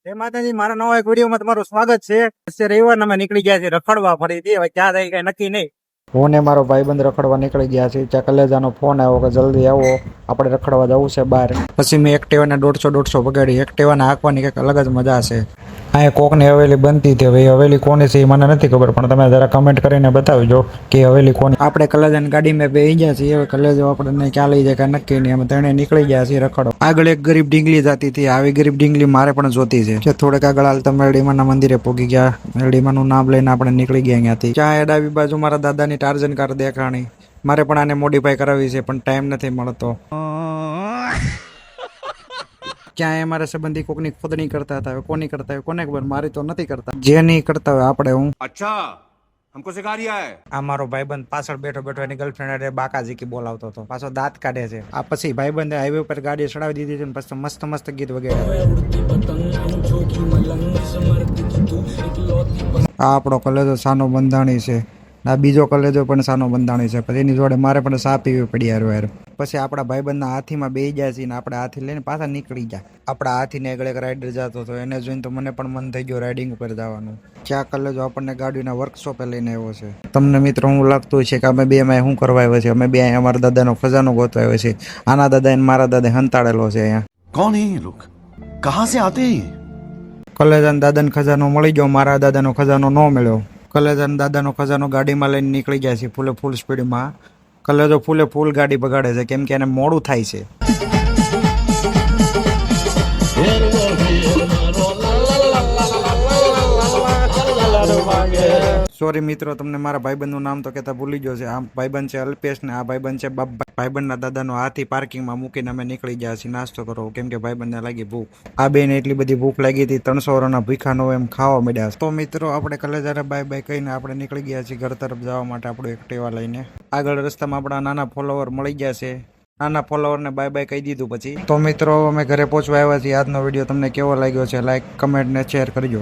જય માતાજી, મારા નવા એક વિડીયોમાં તમારું સ્વાગત છે. રવિવારના અમે નીકળી ગયા છીએ રખડવા ફરીથી. હવે ક્યાં જાય કઈ નક્કી નહીં. હું ને મારો ભાઈબંધ રખડવા નીકળી ગયા છે. ત્યાં કલેજાનો ફોન આવ્યો કે જલ્દી આવો, આપણે રખડવા જવું છે બહાર. પછી મેં એક્ટિવાને 150 વગાડી. એક્ટિવાને હાંકવાની કંઈક અલગ જ મજા છે. આ કોકની હવેલી બનતી હતી. હવે એ હવેલી કોની છે એ મને નથી ખબર, પણ તમે જરા કમેન્ટ કરીને બતાવજો કે હવેલી કોની. આપણે કલેજાની ગાડીમાં બેસી ગયા છીએ. હવે કલેજો આપણને ક્યાં લઈ જાય કાંઈ નક્કી નહીં. અમે ત્રણે નીકળી ગયા છીએ રખડો. આગળ એક ગરીબ ઢીંગલી જતી હતી. આવી ગરીબ ઢીંગલી મારે પણ જોતી છે. થોડેક આગળ હાલતા મેરડીમાના મંદિરે પહોંચી ગયા. મેરડીમાનું નામ લઈને આપણે નીકળી ગયા અહીંયાથી. ત્યાં ડાબી બાજુ મારા દાદાની ટાર્ઝન કાર દેખાણી. મારે પણ આને મોડિફાઈ કરાવી છે, પણ ટાઈમ નથી મળતો. ક્યાંય મારા સંબંધી કોકની ખોદણી કરતા હતા. હવે કોની કરતા હોય કોને ખબર, મારી તો નથી કરતા. જે નહીં કરતા હોય આપણે હું. अच्छा हमको सिखा रिया है। આ મારો ભાઈબંધ પાછળ બેઠો બેઠો એની ગર્લફ્રેન્ડ બાકાજી કી બોલાવતો હતો. પાછો દાંત કાઢે છે. આ પછી ભાઈબંધે હાઈવે પર ગાડી ચડાવી દીધી છે, પછી મસ્ત મસ્ત ગીત વગેરે. આ આપણો કલેજો સાનો બંધાણી છે. આ બીજો કલેજો પણ સાનો બંધાણી છે. પછી એની જોડે મારે પણ સા પીવી પડી યાર. પછી આપણા ભાઈબંધના હાથીમાં બેસી ગયા છીએ ને આપણે હાથી લઈને પાછા નીકળી ગયા. આપણા હાથીને આગળ એક રાઇડર જતો હતો, એને જોઈને તો મને પણ મન થઈ ગયો રાઇડિંગ ઉપર જવાનું. ક્યાં કલેજો આપણને ગાડીના વર્કશોપે લઈને આવ્યો છે. તમને મિત્રો હું લાગતું છે કે અમે બે માં શું કરવા આવ્યા છે? અમે બે અહીંયા અમારા દાદાનો ખજાનો ગોતવા આવ્યા છે. આના દાદા ને મારા દાદા હંતાડેલો છે અહીંયા. कौन है ये लोग, कहाँ से आते हैं? કલેજાન દાદાનો ખજાનો મળી ગયો, મારા દાદાનો ખજાનો ન મળ્યો. કલેજાન દાદાનો ખજાનો ગાડીમાં લઈને નીકળી ગયા છે ફૂલ સ્પીડમાં. કલેજો ફૂલ ગાડી બગાડે છે કેમ કે એને મોડું થાય છે. સોરી મિત્રો, તમને મારા ભાઈબંધનું નામ તો કહેતા ભૂલી ગયો છે. આ ભાઈબંધ છે અલ્પેશ ને આ ભાઈબંધ છે બાપભાઈ. ભાઈબંધના દાદાનો હાથી પાર્કિંગમાં મૂકીને અમે નીકળી ગયા છીએ નાસ્તો કરો, કેમ કે ભાઈબંધને લાગી ભૂખ. આ બેને એટલી બધી ભૂખ લાગી હતી, 300 વર્ષના ભૂખા નો એમ ખાવા મળ્યા. તો મિત્રો આપણે કલેજારે બાય બાય કહીને આપણે નીકળી ગયા છીએ ઘર તરફ જવા માટે આપણું એક્ટિવા લઈને. આગળ રસ્તામાં આપણા નાના ફોલોવર મળી ગયા છે. નાના ફોલોવરને બાય બાય કહી દીધું પછી. તો મિત્રો અમે ઘરે પહોંચવા આવ્યા છીએ. આજનો વિડીયો તમને કેવો લાગ્યો છે લાઈક કમેન્ટ ને શેર કરજો.